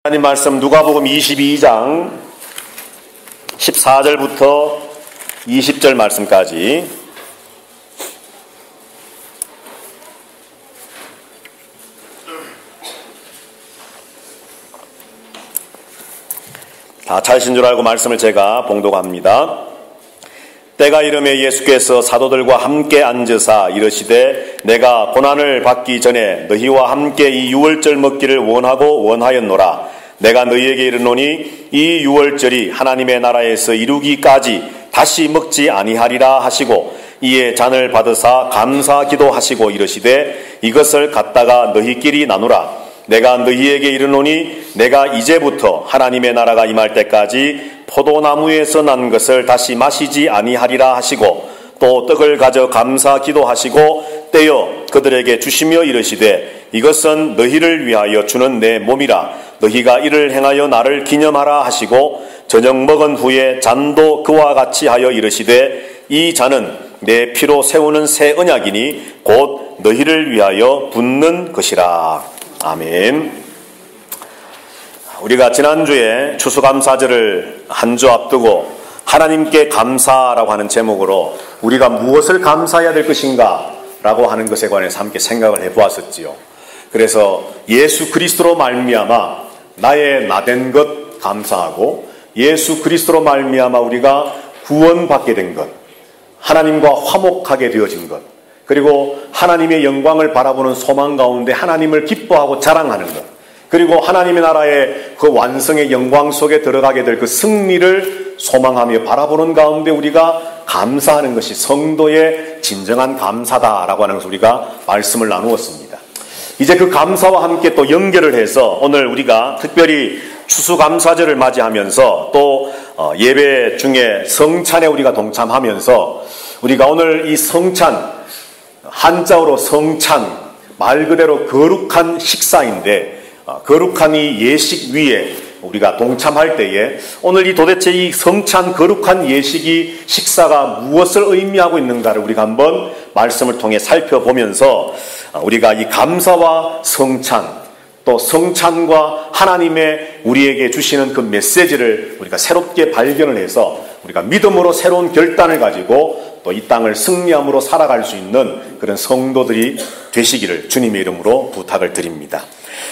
하나님 말씀 누가복음 22장 14절부터 20절 말씀까지 다 찾으신 줄 알고 말씀을 제가 봉독합니다. 때가 이르매 예수께서 사도들과 함께 앉으사 이르시되 내가 고난을 받기 전에 너희와 함께 이 유월절 먹기를 원하고 원하였노라. 내가 너희에게 이르노니 이 유월절이 하나님의 나라에서 이루기까지 다시 먹지 아니하리라 하시고 이에 잔을 받으사 감사 기도하시고 이르시되 이것을 갖다가 너희끼리 나누라. 내가 너희에게 이르노니 내가 이제부터 하나님의 나라가 임할 때까지 포도나무에서 난 것을 다시 마시지 아니하리라 하시고 또 떡을 가져 감사 기도하시고 떼어 그들에게 주시며 이르시되 이것은 너희를 위하여 주는 내 몸이라. 너희가 이를 행하여 나를 기념하라 하시고 저녁 먹은 후에 잔도 그와 같이 하여 이르시되 이 잔은 내 피로 세우는 새 언약이니 곧 너희를 위하여 붓는 것이라. 아멘. 우리가 지난주에 추수감사절을 한 주 앞두고 하나님께 감사라고 하는 제목으로 우리가 무엇을 감사해야 될 것인가 라고 하는 것에 관해서 함께 생각을 해보았었지요. 그래서 예수 그리스도로 말미암아 나의 나된 것 감사하고 예수 그리스도로 말미암아 우리가 구원받게 된 것, 하나님과 화목하게 되어진 것, 그리고 하나님의 영광을 바라보는 소망 가운데 하나님을 기뻐하고 자랑하는 것, 그리고 하나님의 나라의 그 완성의 영광 속에 들어가게 될 그 승리를 소망하며 바라보는 가운데 우리가 감사하는 것이 성도의 진정한 감사다라고 하는 것을 우리가 말씀을 나누었습니다. 이제 그 감사와 함께 또 연결을 해서 오늘 우리가 특별히 추수감사절을 맞이하면서 또 예배 중에 성찬에 우리가 동참하면서 우리가 오늘 이 성찬, 한자어로 성찬, 말 그대로 거룩한 식사인데 거룩한 이 예식 위에 우리가 동참할 때에 오늘 이 도대체 이 성찬 거룩한 예식이 식사가 무엇을 의미하고 있는가를 우리가 한번 말씀을 통해 살펴보면서 우리가 이 감사와 성찬 또 성찬과 하나님의 우리에게 주시는 그 메시지를 우리가 새롭게 발견을 해서 우리가 믿음으로 새로운 결단을 가지고 또 이 땅을 승리함으로 살아갈 수 있는 그런 성도들이 되시기를 주님의 이름으로 부탁을 드립니다.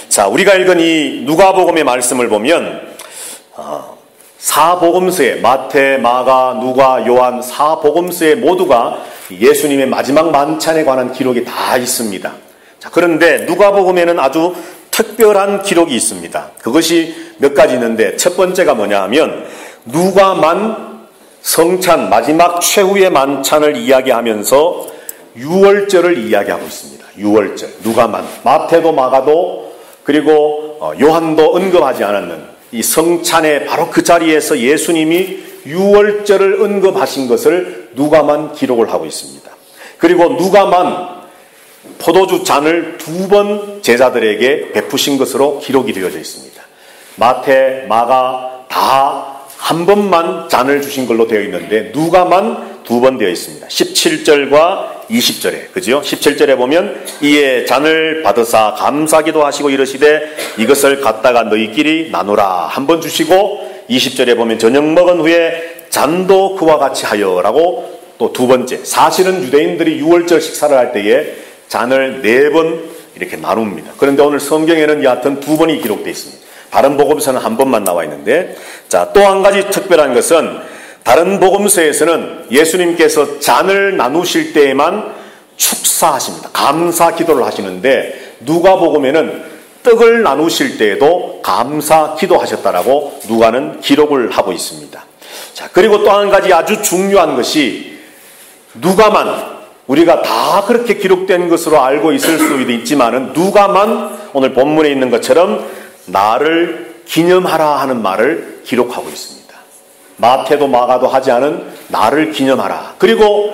자, 우리가 읽은 이 누가복음의 말씀을 보면 사복음서에 마태, 마가, 누가, 요한 사복음서에 모두가 예수님의 마지막 만찬에 관한 기록이 다 있습니다. 자, 그런데 누가복음에는 아주 특별한 기록이 있습니다. 그것이 몇 가지 있는데 첫 번째가 뭐냐 하면 누가만 성찬 마지막 최후의 만찬을 이야기하면서 유월절을 이야기하고 있습니다. 유월절 누가만 마태도 마가도 그리고 요한도 언급하지 않았는 이 성찬의 바로 그 자리에서 예수님이 유월절을 언급하신 것을 누가만 기록을 하고 있습니다. 그리고 누가만 포도주 잔을 2번 제자들에게 베푸신 것으로 기록이 되어져 있습니다. 마태, 마가 다 한 번만 잔을 주신 걸로 되어 있는데 누가만 2번 되어 있습니다. 17절과 20절에 그죠? 17절에 보면 이에 잔을 받으사 감사기도 하시고 이르시되 이것을 갖다가 너희끼리 나누라 한 번 주시고 20절에 보면 저녁 먹은 후에 잔도 그와 같이 하여라고 또 2번째 사실은 유대인들이 유월절 식사를 할 때에 잔을 4번 이렇게 나눕니다. 그런데 오늘 성경에는 여하튼 2번이 기록되어 있습니다. 다른 복음서는 한 번만 나와 있는데 자, 또 한 가지 특별한 것은 다른 복음서에서는 예수님께서 잔을 나누실 때에만 축사하십니다. 감사 기도를 하시는데 누가복음에는 떡을 나누실 때에도 감사 기도하셨다라고 누가는 기록을 하고 있습니다. 자, 그리고 또 한 가지 아주 중요한 것이 누가만 우리가 다 그렇게 기록된 것으로 알고 있을 수도 있지만은 누가만 오늘 본문에 있는 것처럼 나를 기념하라 하는 말을 기록하고 있습니다. 마태도 마가도 하지 않은 나를 기념하라. 그리고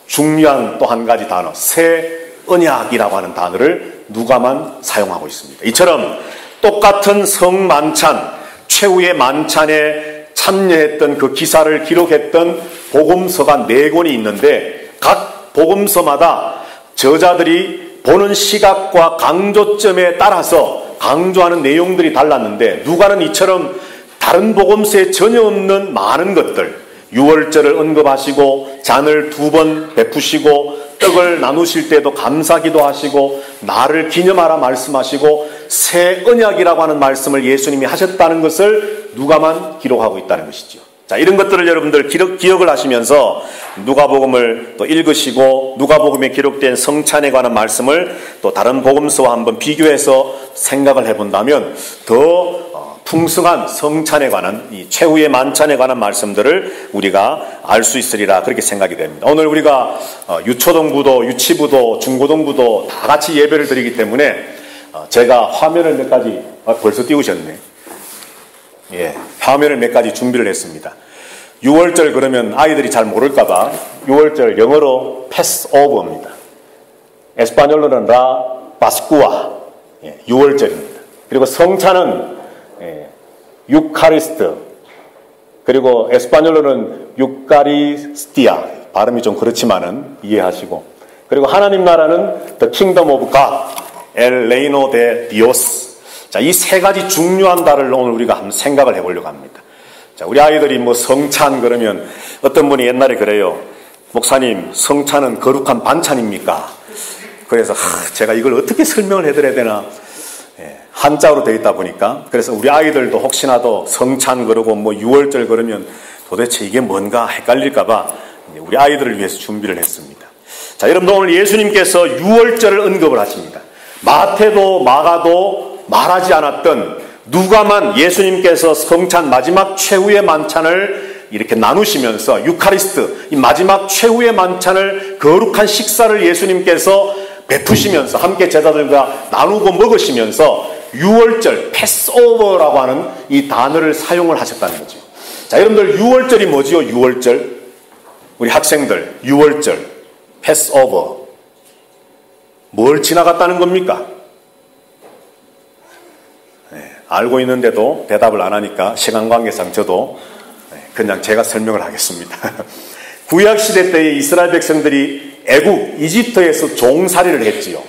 중요한 또 한 가지 단어 새 언약이라고 하는 단어를 누가만 사용하고 있습니다. 이처럼 똑같은 성만찬 최후의 만찬에 참여했던 그 기사를 기록했던 복음서가 4권이 있는데 각 복음서마다 저자들이 보는 시각과 강조점에 따라서 강조하는 내용들이 달랐는데 누가는 이처럼 다른 복음서에 전혀 없는 많은 것들, 유월절을 언급하시고 잔을 2번 베푸시고 떡을 나누실 때도 감사기도 하시고 나를 기념하라 말씀하시고 새 언약이라고 하는 말씀을 예수님이 하셨다는 것을 누가만 기록하고 있다는 것이죠. 자, 이런 것들을 여러분들 기억을 하시면서 누가복음을 또 읽으시고 누가복음에 기록된 성찬에 관한 말씀을 또 다른 복음서와 한번 비교해서 생각을 해본다면 더 풍성한 성찬에 관한 이 최후의 만찬에 관한 말씀들을 우리가 알 수 있으리라 그렇게 생각이 됩니다. 오늘 우리가 유초동부도 유치부도 중고동부도 다 같이 예배를 드리기 때문에 제가 화면을 몇 가지 벌써 띄우셨네. 예, 화면을 몇 가지 준비를 했습니다. 6월절 그러면 아이들이 잘 모를까봐 6월절 영어로 패스오버입니다. 에스파뇰로는 라 바스쿠아, 6월절입니다. 그리고 성찬은 유카리스트, 그리고 에스파뇰로는 유카리스티아, 발음이 좀 그렇지만은 이해하시고, 그리고 하나님 나라는 The Kingdom of God, El Reino de Dios. 자, 이 세 가지 중요한 단어를 오늘 우리가 한번 생각을 해보려고 합니다. 자, 우리 아이들이 뭐 성찬 그러면 어떤 분이 옛날에 그래요. 목사님, 성찬은 거룩한 반찬입니까? 그래서 제가 이걸 어떻게 설명을 해드려야 되나. 한자로 되어 있다 보니까 그래서 우리 아이들도 혹시나도 성찬 그러고 뭐 6월절 그러면 도대체 이게 뭔가 헷갈릴까봐 우리 아이들을 위해서 준비를 했습니다. 자, 여러분들 오늘 예수님께서 6월절을 언급을 하십니다. 마태도 마가도 말하지 않았던 누가만 예수님께서 성찬 마지막 최후의 만찬을 이렇게 나누시면서 유카리스트, 이 마지막 최후의 만찬을 거룩한 식사를 예수님께서 베푸시면서 함께 제자들과 나누고 먹으시면서 6월절, 패스오버라고 하는 이 단어를 사용을 하셨다는 거죠. 자, 여러분들 6월절이 뭐지요? 6월절. 우리 학생들 6월절, 패스오버. 뭘 지나갔다는 겁니까? 알고 있는데도 대답을 안 하니까 시간 관계상 저도 그냥 제가 설명을 하겠습니다. 구약시대 때의 이스라엘 백성들이 애국, 이집트에서 종살이를 했지요.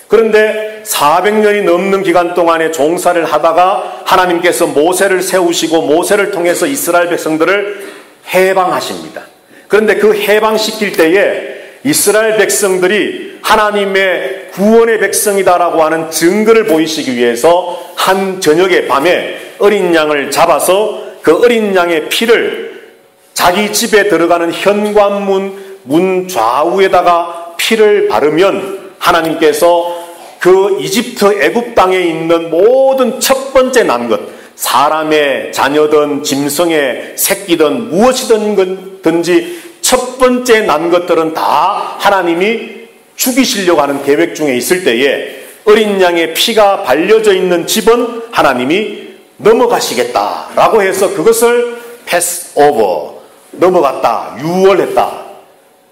그런데 400년이 넘는 기간 동안에 종살이를 하다가 하나님께서 모세를 세우시고 모세를 통해서 이스라엘 백성들을 해방하십니다. 그런데 그 해방시킬 때에 이스라엘 백성들이 하나님의 구원의 백성이다라고 하는 증거를 보이시기 위해서 한 저녁의 밤에 어린 양을 잡아서 그 어린 양의 피를 자기 집에 들어가는 현관문 문 좌우에다가 피를 바르면 하나님께서 그 이집트 애굽 땅에 있는 모든 첫 번째 난 것, 사람의 자녀든 짐승의 새끼든 무엇이든지 첫 번째 난 것들은 다 하나님이 죽이시려고 하는 계획 중에 있을 때에 어린 양의 피가 발려져 있는 집은 하나님이 넘어가시겠다라고 해서 그것을 패스오버, 넘어갔다, 유월했다.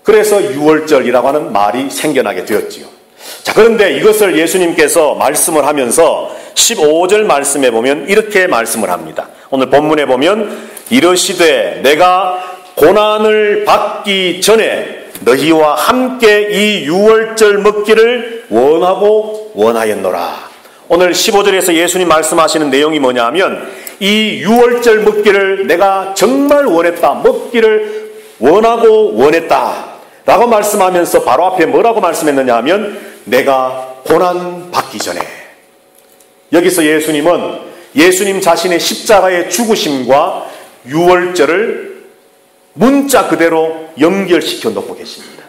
그래서 유월절이라고 하는 말이 생겨나게 되었지요. 자, 그런데 이것을 예수님께서 말씀을 하면서 15절 말씀에 보면 이렇게 말씀을 합니다. 오늘 본문에 보면 이르시되 내가 고난을 받기 전에 너희와 함께 이 유월절 먹기를 원하고 원하였노라. 오늘 15절에서 예수님 말씀하시는 내용이 뭐냐 하면 이 유월절 먹기를 내가 정말 원했다. 먹기를 원하고 원했다. 라고 말씀하면서 바로 앞에 뭐라고 말씀했느냐 하면 내가 고난 받기 전에. 여기서 예수님은 예수님 자신의 십자가의 죽으심과 유월절을 문자 그대로 연결시켜 놓고 계십니다.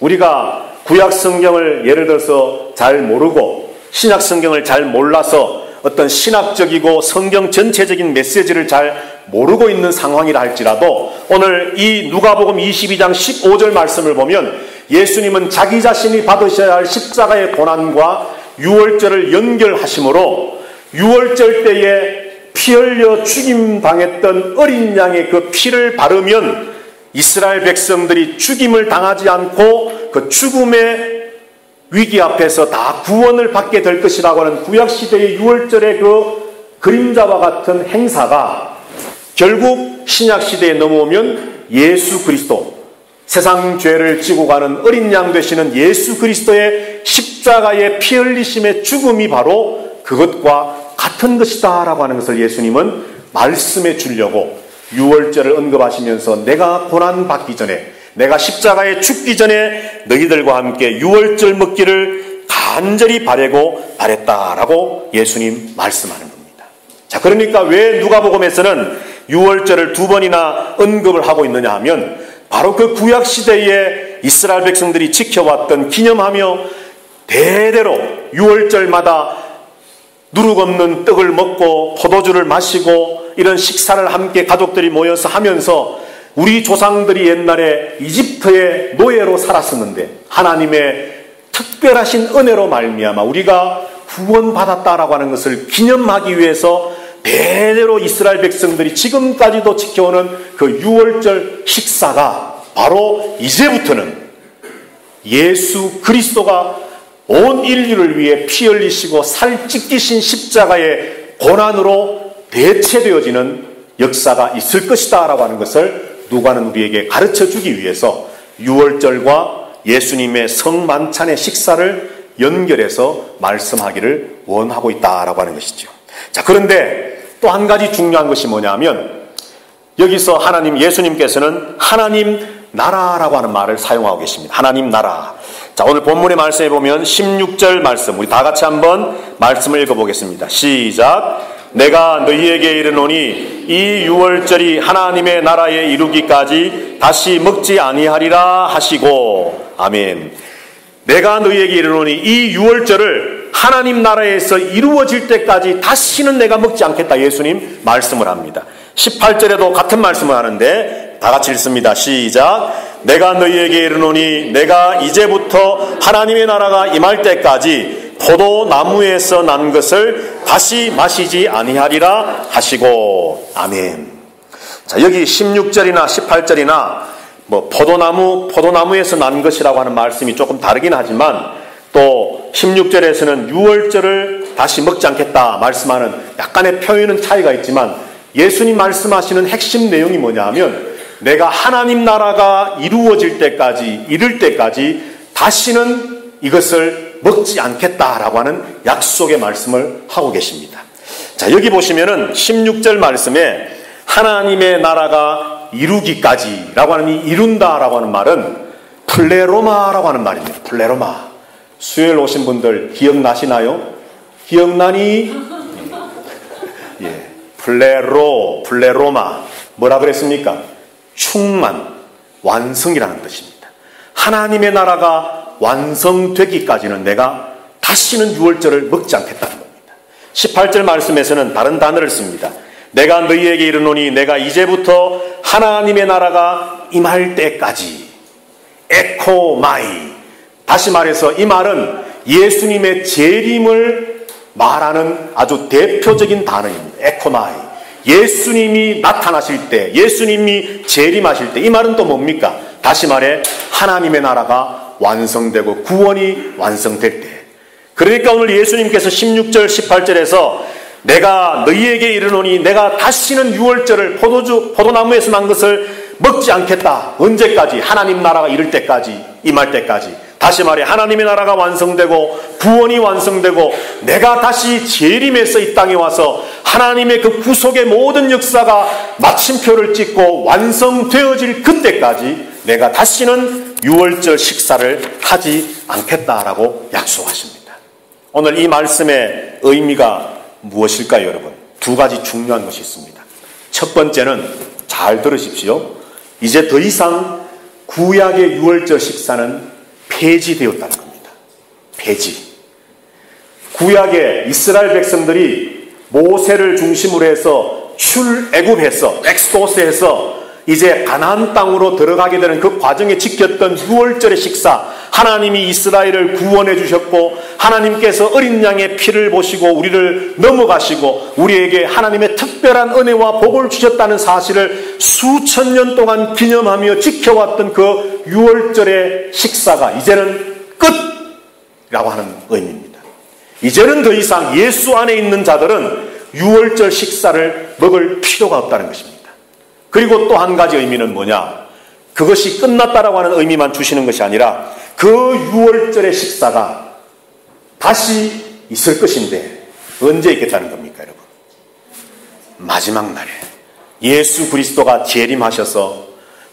우리가 구약 성경을 예를 들어서 잘 모르고 신약 성경을 잘 몰라서 어떤 신학적이고 성경 전체적인 메시지를 잘 모르고 있는 상황이라 할지라도 오늘 이 누가복음 22장 15절 말씀을 보면 예수님은 자기 자신이 받으셔야 할 십자가의 고난과 유월절을 연결하심으로 유월절 때에 피 흘려 죽임 당했던 어린 양의 그 피를 바르면 이스라엘 백성들이 죽임을 당하지 않고 그 죽음의 위기 앞에서 다 구원을 받게 될 것이라고 하는 구약시대의 유월절의 그 그림자와 같은 행사가 결국 신약시대에 넘어오면 예수 그리스도, 세상 죄를 지고 가는 어린 양 되시는 예수 그리스도의 십자가의 피 흘리심의 죽음이 바로 그것과 같은 것이다 라고 하는 것을 예수님은 말씀해 주려고 유월절을 언급하시면서 내가 고난받기 전에, 내가 십자가에 죽기 전에 너희들과 함께 유월절 먹기를 간절히 바라고 바랬다라고 예수님 말씀하는 겁니다. 자, 그러니까 왜 누가복음에서는 유월절을 2번이나 언급을 하고 있느냐 하면 바로 그 구약 시대에 이스라엘 백성들이 지켜왔던, 기념하며 대대로 유월절마다 누룩 없는 떡을 먹고 포도주를 마시고 이런 식사를 함께 가족들이 모여서 하면서 우리 조상들이 옛날에 이집트의 노예로 살았었는데 하나님의 특별하신 은혜로 말미암아 우리가 구원받았다라고 하는 것을 기념하기 위해서 대대로 이스라엘 백성들이 지금까지도 지켜오는 그 유월절 식사가 바로 이제부터는 예수 그리스도가 온 인류를 위해 피 흘리시고 살 찢기신 십자가의 고난으로 대체되어지는 역사가 있을 것이다 라고 하는 것을 누가는 우리에게 가르쳐주기 위해서 유월절과 예수님의 성만찬의 식사를 연결해서 말씀하기를 원하고 있다라고 하는 것이죠. 자, 그런데 또 한 가지 중요한 것이 뭐냐면 여기서 예수님께서는 하나님 나라라고 하는 말을 사용하고 계십니다. 하나님 나라. 자, 오늘 본문의 말씀에 보면 16절 말씀, 우리 다 같이 한번 말씀을 읽어보겠습니다. 시작. 내가 너희에게 이르노니 이 유월절이 하나님의 나라에 이루기까지 다시 먹지 아니하리라 하시고. 아멘. 내가 너희에게 이르노니 이 유월절을 하나님 나라에서 이루어질 때까지 다시는 내가 먹지 않겠다, 예수님 말씀을 합니다. 18절에도 같은 말씀을 하는데 다 같이 읽습니다. 시작. 내가 너희에게 이르노니 내가 이제부터 하나님의 나라가 임할 때까지 포도나무에서 난 것을 다시 마시지 아니하리라 하시고. 아멘. 자, 여기 16절이나 18절이나 포도나무에서 난 것이라고 하는 말씀이 조금 다르긴 하지만 또 16절에서는 유월절을 다시 먹지 않겠다 말씀하는 약간의 표현은 차이가 있지만 예수님 말씀하시는 핵심 내용이 뭐냐 하면 내가 하나님 나라가 이루어질 때까지, 이를 때까지 다시는 이것을 먹지 않겠다라고 하는 약속의 말씀을 하고 계십니다. 자, 여기 보시면은 16절 말씀에 하나님의 나라가 이루기까지라고 하는 이 이룬다라고 하는 말은 플레로마라고 하는 말입니다. 플레로마. 수요일 오신 분들 기억나시나요? 기억나니? 예. 플레로마. 뭐라 그랬습니까? 충만, 완성이라는 뜻입니다. 하나님의 나라가 완성되기까지는 내가 다시는 유월절을 먹지 않겠다는 겁니다. 18절 말씀에서는 다른 단어를 씁니다. 내가 너희에게 이르노니 내가 이제부터 하나님의 나라가 임할 때까지. 에코마이. 다시 말해서 이 말은 예수님의 재림을 말하는 아주 대표적인 단어입니다. 에코마이. 예수님이 나타나실 때, 예수님이 재림하실 때, 이 말은 또 뭡니까? 다시 말해 하나님의 나라가 완성되고 구원이 완성될 때. 그러니까 오늘 예수님께서 16절 18절에서 내가 너희에게 이르노니 내가 다시는 유월절을 포도나무에서 난 것을 먹지 않겠다. 언제까지? 하나님 나라가 이룰 때까지, 임할 때까지. 다시 말해 하나님의 나라가 완성되고 구원이 완성되고 내가 다시 재림해서 이 땅에 와서 하나님의 그 구속의 모든 역사가 마침표를 찍고 완성되어질 그때까지 내가 다시는 유월절 식사를 하지 않겠다라고 약속하십니다. 오늘 이 말씀의 의미가 무엇일까요, 여러분? 두 가지 중요한 것이 있습니다. 첫 번째는 잘 들으십시오. 이제 더 이상 구약의 유월절 식사는 폐지되었다는 겁니다. 폐지. 구약의 이스라엘 백성들이 모세를 중심으로 해서 출애굽해서 엑스도스해서 이제 가나안 땅으로 들어가게 되는 그 과정에 지켰던 유월절의 식사, 하나님이 이스라엘을 구원해 주셨고 하나님께서 어린 양의 피를 보시고 우리를 넘어가시고 우리에게 하나님의 특별한 은혜와 복을 주셨다는 사실을 수천 년 동안 기념하며 지켜왔던 그 유월절의 식사가 이제는 끝이라고 하는 의미입니다. 이제는 더 이상 예수 안에 있는 자들은 유월절 식사를 먹을 필요가 없다는 것입니다. 그리고 또 한 가지 의미는 뭐냐? 그것이 끝났다라고 하는 의미만 주시는 것이 아니라 그 유월절의 식사가 다시 있을 것인데 언제 있겠다는 겁니까, 여러분? 마지막 날에 예수 그리스도가 재림하셔서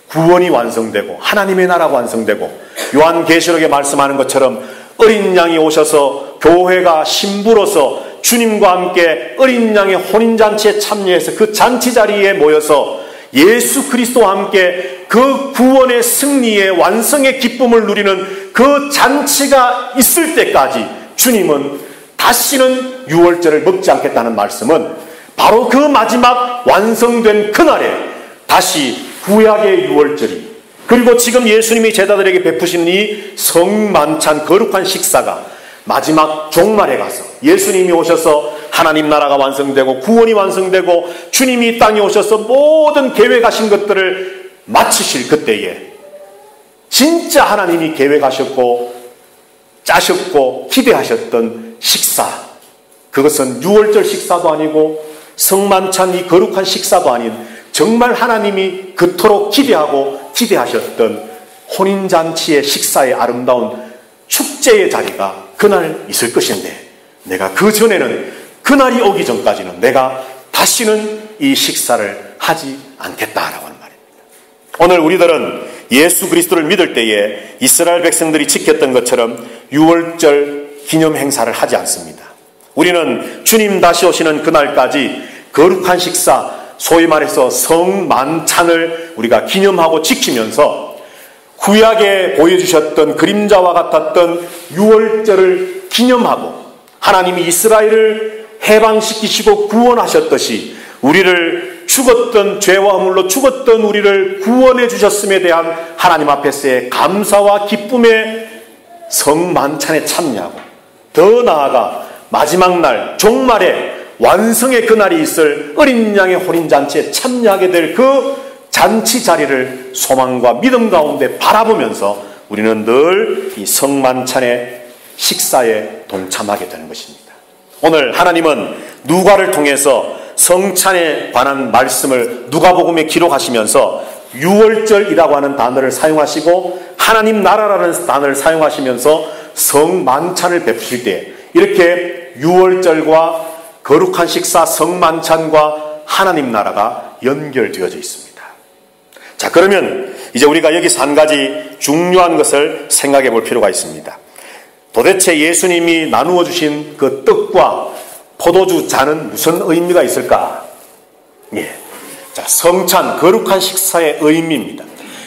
구원이 완성되고 하나님의 나라가 완성되고 요한계시록에 말씀하는 것처럼 어린 양이 오셔서 교회가 신부로서 주님과 함께 어린 양의 혼인잔치에 참여해서 그 잔치 자리에 모여서 예수 그리스도와 함께 그 구원의 승리의 완성의 기쁨을 누리는 그 잔치가 있을 때까지 주님은 다시는 유월절을 먹지 않겠다는 말씀은 바로 그 마지막 완성된 그날에 다시 구약의 유월절이, 그리고 지금 예수님이 제자들에게 베푸시는 이 성만찬 거룩한 식사가 마지막 종말에 가서 예수님이 오셔서 하나님 나라가 완성되고 구원이 완성되고 주님이 이 땅에 오셔서 모든 계획하신 것들을 마치실 그때에 진짜 하나님이 계획하셨고 짜셨고 기대하셨던 식사, 그것은 유월절 식사도 아니고 성만찬 이 거룩한 식사도 아닌 정말 하나님이 그토록 기대하고 기대하셨던 혼인잔치의 식사의 아름다운 축제의 자리가 그날 있을 것인데, 내가 그 전에는, 그날이 오기 전까지는 내가 다시는 이 식사를 하지 않겠다라고 하는 말입니다. 오늘 우리들은 예수 그리스도를 믿을 때에 이스라엘 백성들이 지켰던 것처럼 유월절 기념 행사를 하지 않습니다. 우리는 주님 다시 오시는 그날까지 거룩한 식사, 소위 말해서 성만찬을 우리가 기념하고 지키면서 구약에 보여주셨던 그림자와 같았던 유월절을 기념하고 하나님이 이스라엘을 해방시키시고 구원하셨듯이 우리를 죽었던 죄와 허물로 죽었던 우리를 구원해 주셨음에 대한 하나님 앞에서의 감사와 기쁨의 성만찬에 참여하고, 더 나아가 마지막 날 종말에 완성의 그날이 있을 어린 양의 혼인잔치에 참여하게 될 그 잔치 자리를 소망과 믿음 가운데 바라보면서 우리는 늘 이 성만찬의 식사에 동참하게 되는 것입니다. 오늘 하나님은 누가를 통해서 성찬에 관한 말씀을 누가복음에 기록하시면서 유월절이라고 하는 단어를 사용하시고 하나님 나라라는 단어를 사용하시면서 성만찬을 베푸실 때 이렇게 유월절과 거룩한 식사 성만찬과 하나님 나라가 연결되어져 있습니다. 자, 그러면 이제 우리가 여기서 한 가지 중요한 것을 생각해 볼 필요가 있습니다. 도대체 예수님이 나누어 주신 그 떡과 포도주 잔은 무슨 의미가 있을까? 예. 자, 성찬 거룩한 식사의 의미입니다.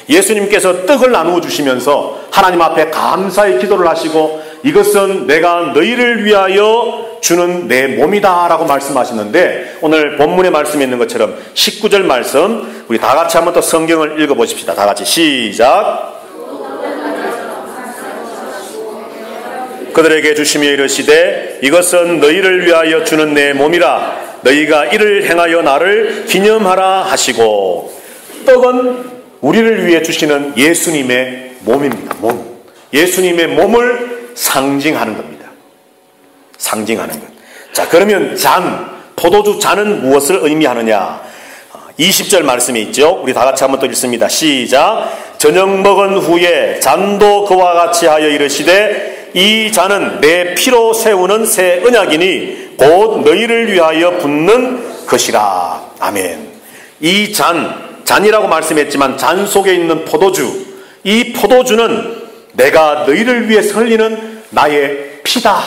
예수님께서 떡을 나누어 주시면서 하나님 앞에 감사의 기도를 하시고 이것은 내가 너희를 위하여 주는 내 몸이다 라고 말씀하시는데, 오늘 본문의 말씀에 있는 것처럼 19절 말씀 우리 다 같이 한번 더 성경을 읽어보십시다. 다 같이 시작. 그들에게 주시며 이르시되 이것은 너희를 위하여 주는 내 몸이라 너희가 이를 행하여 나를 기념하라 하시고, 떡은 우리를 위해 주시는 예수님의 몸입니다. 몸. 예수님의 몸을 상징하는 겁니다. 상징하는 것. 자, 그러면 잔, 포도주 잔은 무엇을 의미하느냐? 20절 말씀이 있죠. 우리 다 같이 한번 또 읽습니다. 시작. 저녁 먹은 후에 잔도 그와 같이 하여 이르시되 이 잔은 내 피로 세우는 새 언약이니 곧 너희를 위하여 붓는 것이라. 아멘. 이 잔이라고 말씀했지만 잔 속에 있는 포도주, 이 포도주는 내가 너희를 위해 흘리는 나의 피다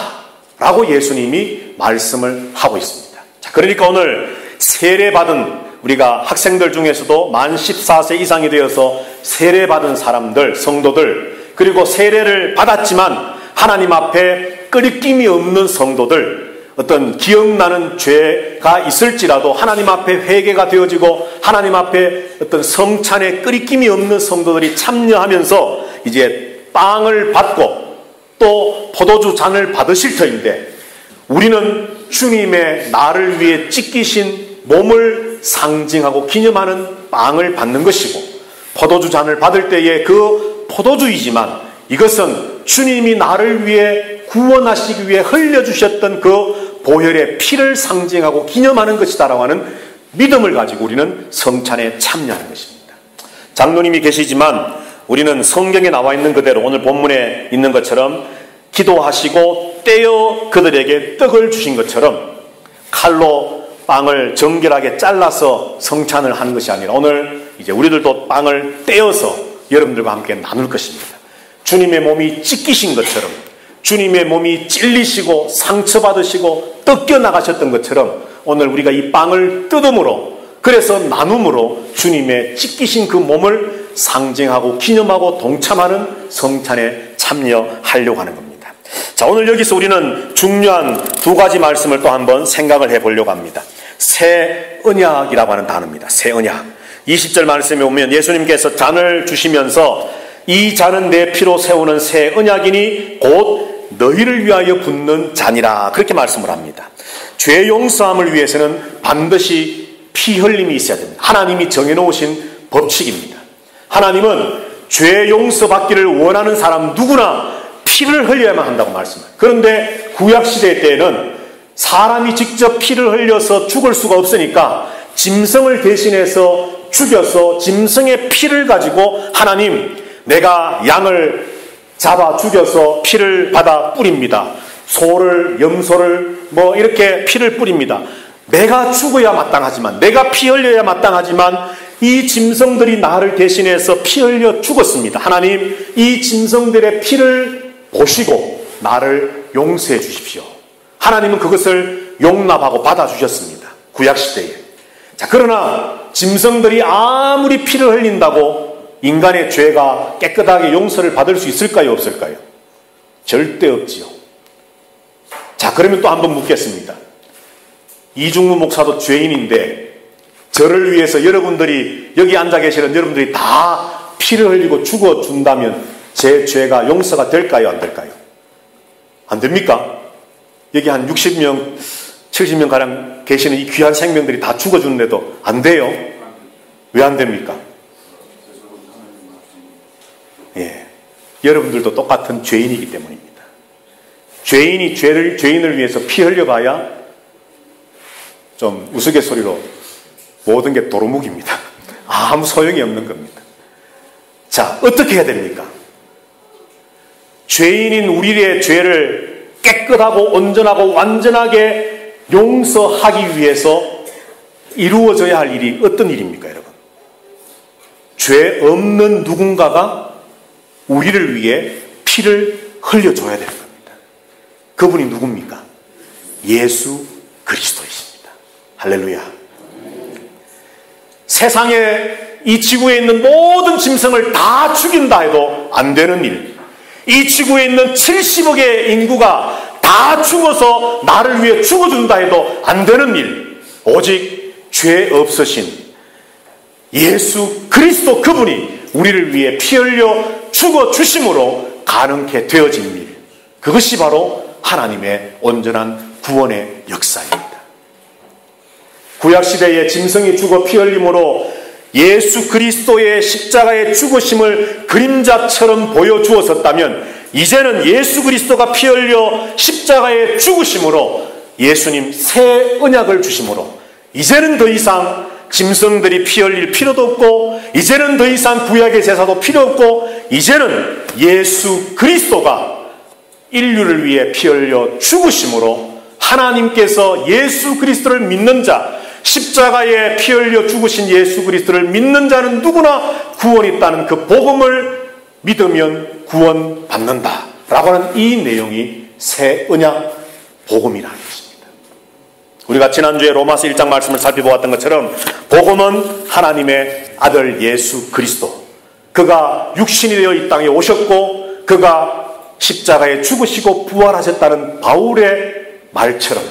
라고 예수님이 말씀을 하고 있습니다. 자, 그러니까 오늘 세례받은 우리가 학생들 중에서도 만 14세 이상이 되어서 세례받은 사람들, 성도들, 그리고 세례를 받았지만 하나님 앞에 끄리낌이 없는 성도들, 어떤 기억나는 죄가 있을지라도 하나님 앞에 회개가 되어지고 하나님 앞에 어떤 성찬에 끄리낌이 없는 성도들이 참여하면서 이제 빵을 받고 또 포도주 잔을 받으실 터인데, 우리는 주님의 나를 위해 찢기신 몸을 상징하고 기념하는 빵을 받는 것이고, 포도주 잔을 받을 때에 그 포도주이지만 이것은 주님이 나를 위해 구원하시기 위해 흘려주셨던 그 보혈의 피를 상징하고 기념하는 것이다라고 하는 믿음을 가지고 우리는 성찬에 참여하는 것입니다. 장로님이 계시지만 우리는 성경에 나와 있는 그대로 오늘 본문에 있는 것처럼 기도하시고 떼어 그들에게 떡을 주신 것처럼 칼로 빵을 정결하게 잘라서 성찬을 하는 것이 아니라 오늘 이제 우리들도 빵을 떼어서 여러분들과 함께 나눌 것입니다. 주님의 몸이 찢기신 것처럼, 주님의 몸이 찔리시고 상처받으시고 뜯겨나가셨던 것처럼 오늘 우리가 이 빵을 뜯음으로, 그래서 나눔으로 주님의 찢기신 그 몸을 상징하고 기념하고 동참하는 성찬에 참여하려고 하는 겁니다. 자, 오늘 여기서 우리는 중요한 두 가지 말씀을 또 한번 생각을 해보려고 합니다. 새 언약이라고 하는 단어입니다. 새 언약. 20절 말씀에 보면 예수님께서 잔을 주시면서 이 잔은 내 피로 세우는 새 언약이니 곧 너희를 위하여 붓는 잔이라, 그렇게 말씀을 합니다. 죄 용서함을 위해서는 반드시 피 흘림이 있어야 됩니다. 하나님이 정해놓으신 법칙입니다. 하나님은 죄 용서받기를 원하는 사람 누구나 피를 흘려야만 한다고 말씀합니다. 그런데 구약시대 때에는 사람이 직접 피를 흘려서 죽을 수가 없으니까 짐승을 대신해서 죽여서 짐승의 피를 가지고 하나님, 내가 양을 잡아 죽여서 피를 받아 뿌립니다. 소를, 염소를 이렇게 피를 뿌립니다. 내가 죽어야 마땅하지만, 내가 피 흘려야 마땅하지만 이 짐승들이 나를 대신해서 피 흘려 죽었습니다. 하나님, 이 짐승들의 피를 보시고 나를 용서해 주십시오. 하나님은 그것을 용납하고 받아주셨습니다. 구약시대에. 자, 그러나 짐승들이 아무리 피를 흘린다고 인간의 죄가 깨끗하게 용서를 받을 수 있을까요? 없을까요? 절대 없지요. 자, 그러면 또 한번 묻겠습니다. 이중무 목사도 죄인인데 저를 위해서 여러분들이, 여기 앉아 계시는 여러분들이 다 피를 흘리고 죽어준다면 제 죄가 용서가 될까요? 안 될까요? 안 됩니까? 여기 한 60명, 70명 가량 계시는 이 귀한 생명들이 다 죽어주는데도 안 돼요? 왜 안 됩니까? 예, 여러분들도 똑같은 죄인이기 때문입니다. 죄인이 죄인을 위해서 피 흘려봐야 좀 우스갯소리로 모든 게 도루묵입니다. 아무 소용이 없는 겁니다. 자, 어떻게 해야 됩니까? 죄인인 우리의 죄를 깨끗하고 온전하고 완전하게 용서하기 위해서 이루어져야 할 일이 어떤 일입니까, 여러분? 죄 없는 누군가가 우리를 위해 피를 흘려줘야 되는 겁니다. 그분이 누굽니까? 예수 그리스도이십니다. 할렐루야. 세상에 이 지구에 있는 모든 짐승을 다 죽인다 해도 안 되는 일, 이 지구에 있는 70억의 인구가 다 죽어서 나를 위해 죽어준다 해도 안 되는 일, 오직 죄 없으신 예수 그리스도 그분이 우리를 위해 피 흘려 죽어주심으로 가능케 되어진 일, 그것이 바로 하나님의 온전한 구원의 역사입니다. 구약시대에 짐승이 죽어 피 흘림으로 예수 그리스도의 십자가의 죽으심을 그림자처럼 보여주었었다면, 이제는 예수 그리스도가 피 흘려 십자가의 죽으심으로 예수님 새 언약을 주심으로 이제는 더 이상 짐승들이 피 흘릴 필요도 없고, 이제는 더 이상 구약의 제사도 필요 없고, 이제는 예수 그리스도가 인류를 위해 피 흘려 죽으심으로 하나님께서 예수 그리스도를 믿는 자, 십자가에 피 흘려 죽으신 예수 그리스도를 믿는 자는 누구나 구원이 있다는 그 복음을 믿으면 구원받는다 라고 하는 이 내용이 새 언약 복음이라는 것입니다. 우리가 지난주에 로마서 1장 말씀을 살펴보았던 것처럼 복음은 하나님의 아들 예수 그리스도, 그가 육신이 되어 이 땅에 오셨고 그가 십자가에 죽으시고 부활하셨다는 바울의 말처럼,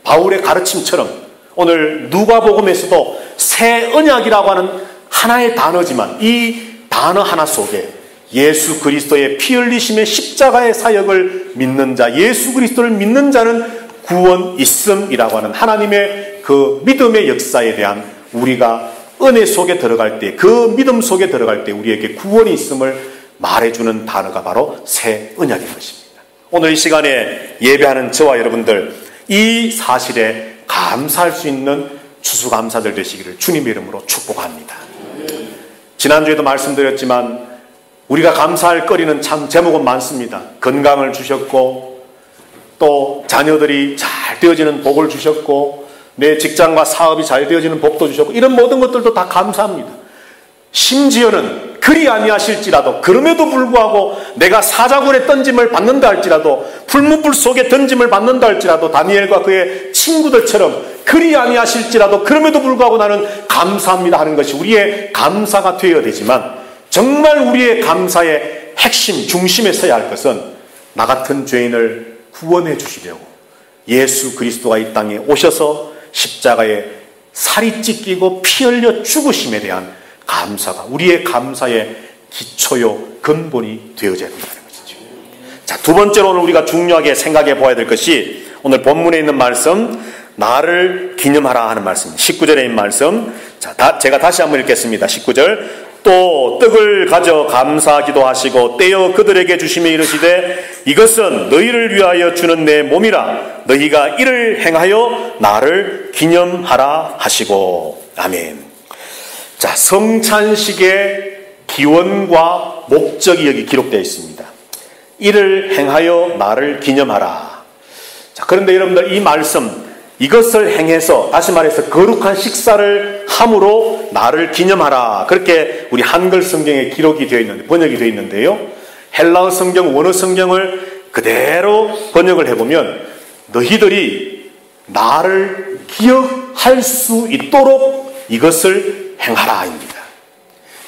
바울의 가르침처럼 오늘 누가복음에서도 새 언약이라고 하는 하나의 단어지만 이 단어 하나 속에 예수 그리스도의 피 흘리심의 십자가의 사역을 믿는 자, 예수 그리스도를 믿는 자는 구원 있음이라고 하는 하나님의 그 믿음의 역사에 대한 우리가 은혜 속에 들어갈 때, 그 믿음 속에 들어갈 때 우리에게 구원이 있음을 말해주는 단어가 바로 새 언약인 것입니다. 오늘 이 시간에 예배하는 저와 여러분들, 이 사실에 감사할 수 있는 추수감사절 되시기를 주님의 이름으로 축복합니다. 지난주에도 말씀드렸지만 우리가 감사할 거리는 참 제목은 많습니다. 건강을 주셨고, 또 자녀들이 잘 되어지는 복을 주셨고, 내 직장과 사업이 잘 되어지는 복도 주셨고 이런 모든 것들도 다 감사합니다. 심지어는 그리 아니하실지라도 그럼에도 불구하고 내가 사자굴에 던짐을 받는다 할지라도 풀무불 속에 던짐을 받는다 할지라도 다니엘과 그의 친구들처럼 그리 아니하실지라도 그럼에도 불구하고 나는 감사합니다 하는 것이 우리의 감사가 되어야 되지만 정말 우리의 감사의 핵심 중심에 서야 할 것은 나 같은 죄인을 구원해 주시려고 예수 그리스도가 이 땅에 오셔서 십자가에 살이 찢기고 피 흘려 죽으심에 대한 감사가 우리의 감사의 기초요 근본이 되어져야 된다는 것이죠. 자, 두 번째로 오늘 우리가 중요하게 생각해 보아야 될 것이 오늘 본문에 있는 말씀 나를 기념하라 하는 말씀 19절에 있는 말씀. 자, 제가 다시 한번 읽겠습니다. 19절 또 떡을 가져 감사하기도 하시고 떼어 그들에게 주시며 이르시되 이것은 너희를 위하여 주는 내 몸이라 너희가 이를 행하여 나를 기념하라 하시고. 아멘. 자, 성찬식의 기원과 목적이 여기 기록되어 있습니다. 이를 행하여 나를 기념하라. 자, 그런데 여러분들 이 말씀 이것을 행해서 다시 말해서 거룩한 식사를 함으로 나를 기념하라. 그렇게 우리 한글 성경에 기록이 되어 있는데 번역이 되어 있는데요. 헬라어 성경 원어 성경을 그대로 번역을 해보면 너희들이 나를 기억할 수 있도록 이것을 행하라입니다.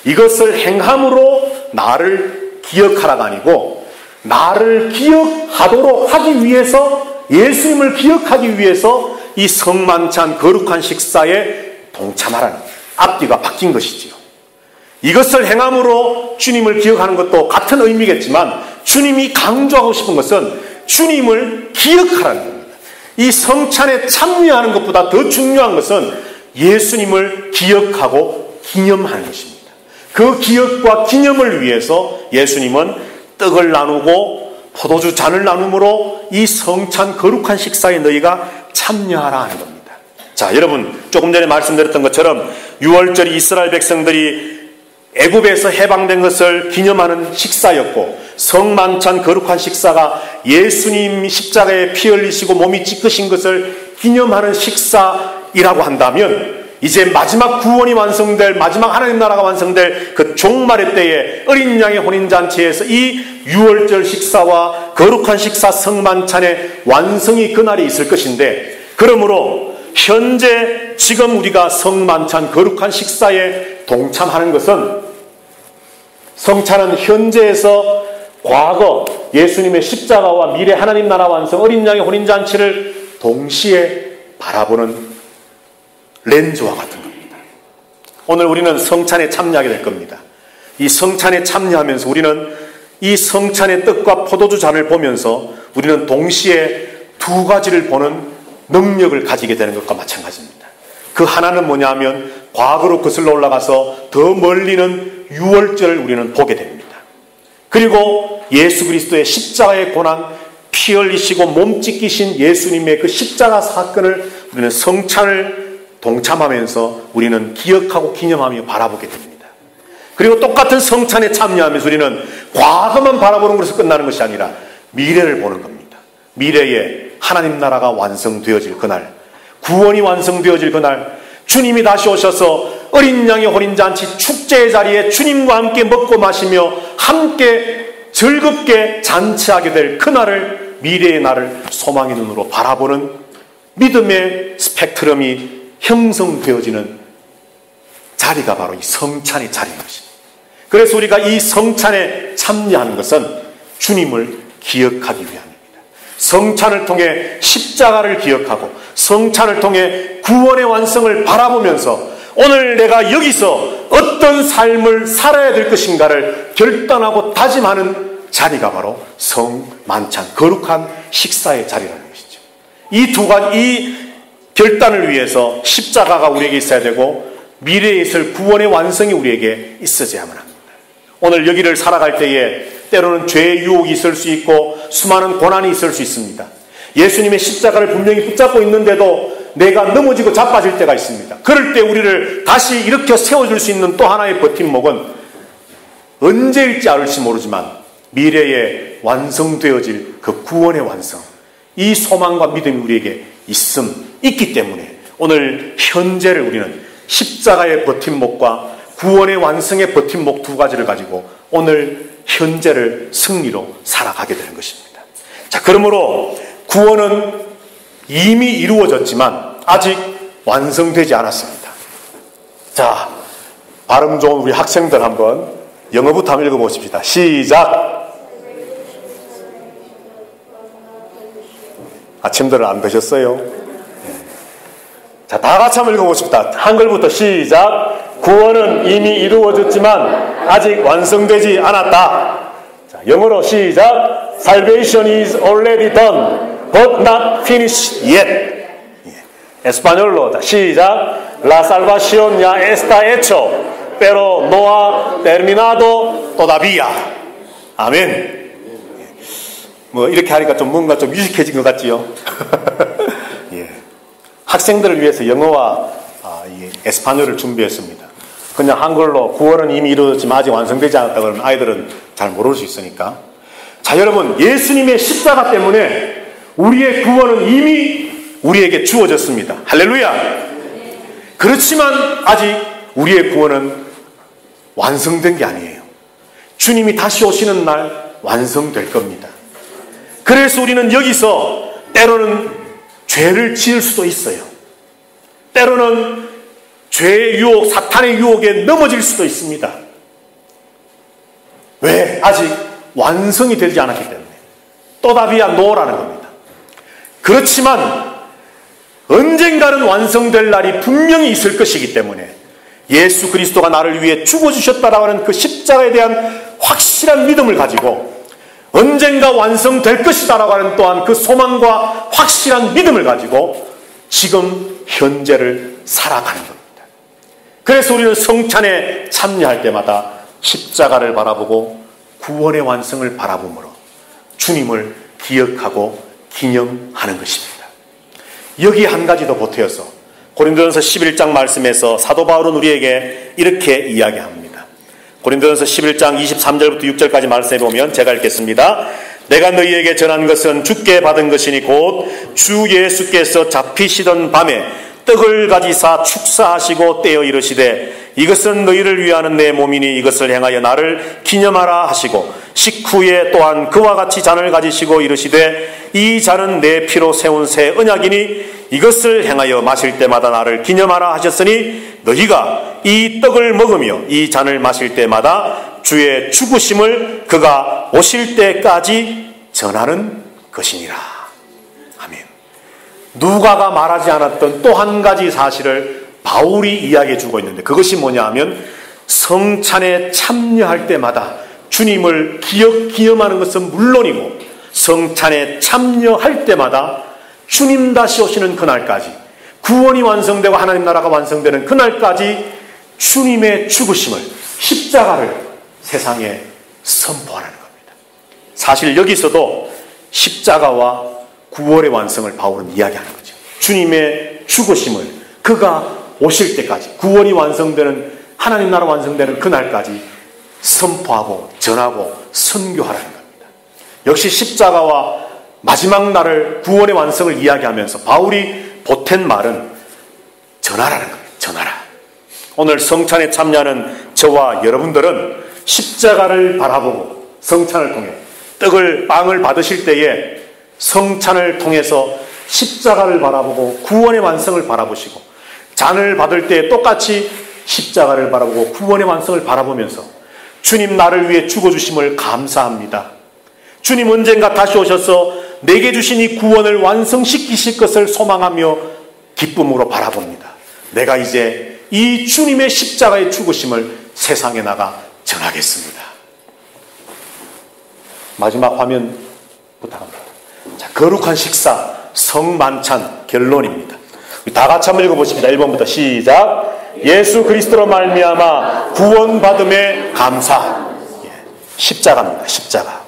이것을 행함으로 나를 기억하라가 아니고 나를 기억하도록 하기 위해서 예수님을 기억하기 위해서 이 성만찬 거룩한 식사에 동참하라는 앞뒤가 바뀐 것이지요. 이것을 행함으로 주님을 기억하는 것도 같은 의미겠지만 주님이 강조하고 싶은 것은 주님을 기억하라는 겁니다. 이 성찬에 참여하는 것보다 더 중요한 것은 예수님을 기억하고 기념하는 것입니다. 그 기억과 기념을 위해서 예수님은 떡을 나누고 포도주 잔을 나눔으로 이 성찬 거룩한 식사에 너희가 참여하라 하는 겁니다. 자, 여러분 조금 전에 말씀드렸던 것처럼 6월절이 이스라엘 백성들이 애굽에서 해방된 것을 기념하는 식사였고 성만찬 거룩한 식사가 예수님이 십자가에 피 흘리시고 몸이 찢기신 것을 기념하는 식사이라고 한다면 이제 마지막 구원이 완성될 마지막 하나님 나라가 완성될 그 종말의 때에 어린 양의 혼인잔치에서 이 6월절 식사와 거룩한 식사 성만찬의 완성이 그날이 있을 것인데 그러므로 현재 지금 우리가 성만찬 거룩한 식사에 동참하는 것은 성찬은 현재에서 과거 예수님의 십자가와 미래 하나님 나라 완성 어린 양의 혼인잔치를 동시에 바라보는 렌즈와 같은 겁니다. 오늘 우리는 성찬에 참여하게 될 겁니다. 이 성찬에 참여하면서 우리는 이 성찬의 떡과 포도주 잔을 보면서 우리는 동시에 두 가지를 보는 능력을 가지게 되는 것과 마찬가지입니다. 그 하나는 뭐냐 하면 과거로 거슬러 올라가서 더 멀리는 6월절을 우리는 보게 됩니다. 그리고 예수 그리스도의 십자가의 고난, 피 흘리시고 몸 찢기신 예수님의 그 십자가 사건을 우리는 성찬을 동참하면서 우리는 기억하고 기념하며 바라보게 됩니다. 그리고 똑같은 성찬에 참여하면서 우리는 과거만 바라보는 것에서 끝나는 것이 아니라 미래를 보는 겁니다. 미래에 하나님 나라가 완성되어질 그날, 구원이 완성되어질 그날, 주님이 다시 오셔서 어린 양의 혼인잔치 축제의 자리에 주님과 함께 먹고 마시며 함께 즐겁게 잔치하게 될 그날을, 미래의 날을 소망의 눈으로 바라보는 믿음의 스펙트럼이 형성되어지는 자리가 바로 이 성찬의 자리인 것입니다. 그래서 우리가 이 성찬에 참여하는 것은 주님을 기억하기 위함입니다. 성찬을 통해 십자가를 기억하고 성찬을 통해 구원의 완성을 바라보면서 오늘 내가 여기서 어떤 삶을 살아야 될 것인가를 결단하고 다짐하는 자리가 바로 성만찬 거룩한 식사의 자리라는 것이죠. 이 두 가지, 이 결단을 위해서 십자가가 우리에게 있어야 되고 미래에 있을 구원의 완성이 우리에게 있어야만 합니다. 오늘 여기를 살아갈 때에 때로는 죄의 유혹이 있을 수 있고 수많은 고난이 있을 수 있습니다. 예수님의 십자가를 분명히 붙잡고 있는데도 내가 넘어지고 자빠질 때가 있습니다. 그럴 때 우리를 다시 일으켜 세워줄 수 있는 또 하나의 버팀목은 언제일지 알을지 모르지만 미래에 완성되어질 그 구원의 완성, 이 소망과 믿음이 우리에게 있기 때문에 오늘 현재를 우리는 십자가의 버팀목과 구원의 완성의 버팀목 두 가지를 가지고 오늘 현재를 승리로 살아가게 되는 것입니다. 자, 그러므로 구원은 이미 이루어졌지만 아직 완성되지 않았습니다. 자, 발음 좋은 우리 학생들 한번 영어부터 한번 읽어보십시다. 시작. 아침들은 안 드셨어요? 자, 다 같이 한번 읽어보십시다. 한글부터 시작. 구원은 이미 이루어졌지만 아직 완성되지 않았다. 자, 영어로 시작. Salvation is already done, but not finished yet. 에스파뇰로 시작. La salvación ya está hecho, pero no ha terminado todavía. 아멘. 뭐 이렇게 하니까 좀 뭔가 좀 유식해진 것 같지요? 예. 학생들을 위해서 영어와 에스파뇰을 준비했습니다. 그냥 한글로 구원은 이미 이루어졌지만 아직 완성되지 않았다 그러면 아이들은 잘 모를 수 있으니까. 자, 여러분, 예수님의 십자가 때문에 우리의 구원은 이미 우리에게 주어졌습니다. 할렐루야. 그렇지만 아직 우리의 구원은 완성된 게 아니에요. 주님이 다시 오시는 날 완성될 겁니다. 그래서 우리는 여기서 때로는 죄를 지을 수도 있어요. 때로는 죄의 유혹, 사탄의 유혹에 넘어질 수도 있습니다. 왜? 아직 완성이 되지 않았기 때문에. 또다비야 노라는 겁니다. 그렇지만 언젠가는 완성될 날이 분명히 있을 것이기 때문에 예수 그리스도가 나를 위해 죽어주셨다라고 하는 그 십자가에 대한 확실한 믿음을 가지고 언젠가 완성될 것이다라고 하는 또한 그 소망과 확실한 믿음을 가지고 지금 현재를 살아가는 겁니다. 그래서 우리는 성찬에 참여할 때마다 십자가를 바라보고 구원의 완성을 바라보므로 주님을 기억하고 기념하는 것입니다. 여기 한 가지 더 보태어서 고린도전서 11장 말씀에서 사도 바울은 우리에게 이렇게 이야기합니다. 고린도전서 11장 23절부터 6절까지 말씀해 보면 제가 읽겠습니다. 내가 너희에게 전한 것은 주께 받은 것이니 곧 주 예수께서 잡히시던 밤에 떡을 가지사 축사하시고 떼어 이르시되 이것은 너희를 위하는 내 몸이니 이것을 행하여 나를 기념하라 하시고 식후에 또한 그와 같이 잔을 가지시고 이르시되 이 잔은 내 피로 세운 새 언약이니 이것을 행하여 마실 때마다 나를 기념하라 하셨으니 너희가 이 떡을 먹으며 이 잔을 마실 때마다 주의 죽으심을 그가 오실 때까지 전하는 것이니라. 아멘. 누가가 말하지 않았던 또 한 가지 사실을 바울이 이야기해 주고 있는데 그것이 뭐냐 하면 성찬에 참여할 때마다 주님을 기념하는 것은 물론이고 성찬에 참여할 때마다 주님 다시 오시는 그날까지 구원이 완성되고 하나님 나라가 완성되는 그날까지 주님의 죽으심을 십자가를 세상에 선포하는 겁니다. 사실 여기서도 십자가와 구원의 완성을 바울은 이야기하는 거죠. 주님의 죽으심을 그가 오실 때까지 구원이 완성되는 하나님 나라 완성되는 그날까지 선포하고 전하고 선교하라는 겁니다. 역시 십자가와 마지막 날을 구원의 완성을 이야기하면서 바울이 보탠 말은 전하라는 겁니다. 전하라. 오늘 성찬에 참여하는 저와 여러분들은 십자가를 바라보고 성찬을 통해 빵을 받으실 때에 성찬을 통해서 십자가를 바라보고 구원의 완성을 바라보시고 잔을 받을 때 똑같이 십자가를 바라보고 구원의 완성을 바라보면서 주님 나를 위해 죽어주심을 감사합니다. 주님 언젠가 다시 오셔서 내게 주신 이 구원을 완성시키실 것을 소망하며 기쁨으로 바라봅니다. 내가 이제 이 주님의 십자가의 죽으심을 세상에 나가 전하겠습니다. 마지막 화면 부탁합니다. 자, 거룩한 식사 성만찬 결론입니다. 다 같이 한번 읽어보십니다. 1번부터 시작. 예수 그리스도로 말미암아 구원받음에 감사. 십자가입니다. 십자가.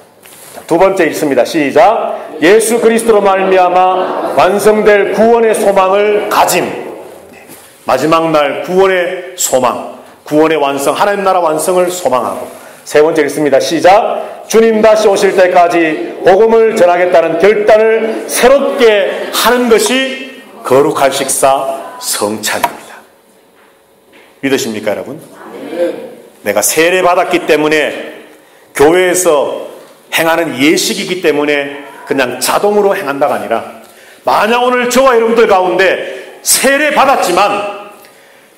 자, 두 번째 읽습니다. 시작. 예수 그리스도로 말미암아 완성될 구원의 소망을 가짐. 마지막 날 구원의 소망, 구원의 완성, 하나님 나라 완성을 소망하고. 세 번째 읽습니다. 시작. 주님 다시 오실 때까지 복음을 전하겠다는 결단을 새롭게 하는 것이 거룩한 식사 성찬입니다. 믿으십니까, 여러분? 내가 세례 받았기 때문에, 교회에서 행하는 예식이기 때문에 그냥 자동으로 행한다가 아니라, 만약 오늘 저와 여러분들 가운데 세례 받았지만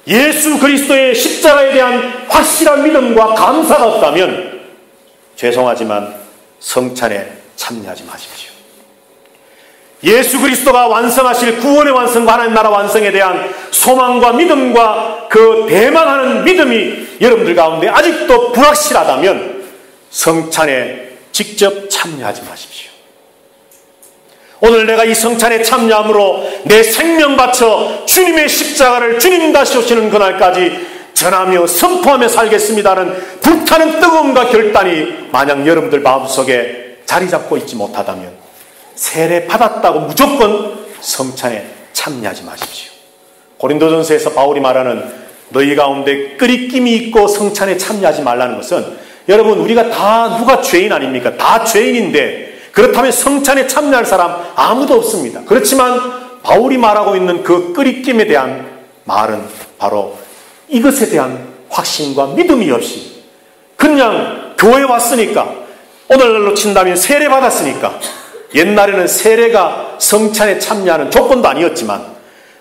예수 그리스도의 십자가에 대한 확실한 믿음과 감사가 없다면 죄송하지만 성찬에 참여하지 마십시오. 예수 그리스도가 완성하실 구원의 완성과 하나님 나라 완성에 대한 소망과 믿음과 그 대망하는 믿음이 여러분들 가운데 아직도 불확실하다면 성찬에 직접 참여하지 마십시오. 오늘 내가 이 성찬에 참여함으로 내 생명 바쳐 주님의 십자가를 주님 다시 오시는 그날까지 전하며 선포하며 살겠습니다는 불타는 뜨거움과 결단이 만약 여러분들 마음속에 자리 잡고 있지 못하다면 세례 받았다고 무조건 성찬에 참여하지 마십시오. 고린도전서에서 바울이 말하는 너희 가운데 끄리낌이 있고 성찬에 참여하지 말라는 것은, 여러분 우리가 다 누가 죄인 아닙니까? 다 죄인인데 그렇다면 성찬에 참여할 사람 아무도 없습니다. 그렇지만 바울이 말하고 있는 그 끄리낌에 대한 말은 바로 이것에 대한 확신과 믿음이 없이 그냥 교회 왔으니까, 오늘날로 친다면 세례 받았으니까, 옛날에는 세례가 성찬에 참여하는 조건도 아니었지만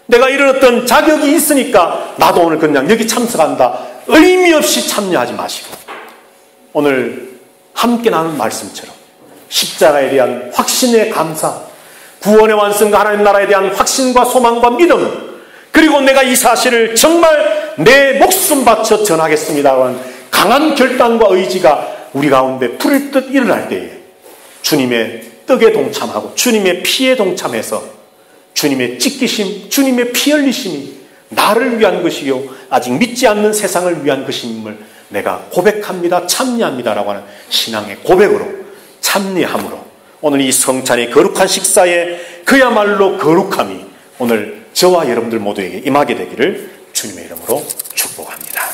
내가 이런 어떤 자격이 있으니까 나도 오늘 그냥 여기 참석한다, 의미 없이 참여하지 마시고 오늘 함께 나눈 말씀처럼 십자가에 대한 확신의 감사, 구원의 완성과 하나님 나라에 대한 확신과 소망과 믿음, 그리고 내가 이 사실을 정말 내 목숨 바쳐 전하겠습니다라는 하는 강한 결단과 의지가 우리 가운데 불을 듯 일어날 때에 주님의 떡에 동참하고 주님의 피에 동참해서 주님의 찢기심, 주님의 피 흘리심이 나를 위한 것이요 아직 믿지 않는 세상을 위한 것임을 내가 고백합니다, 참여합니다라고 하는 신앙의 고백으로, 참여함으로 오늘 이 성찬의 거룩한 식사에 그야말로 거룩함이 오늘 저와 여러분들 모두에게 임하게 되기를 주님의 이름으로 축복합니다.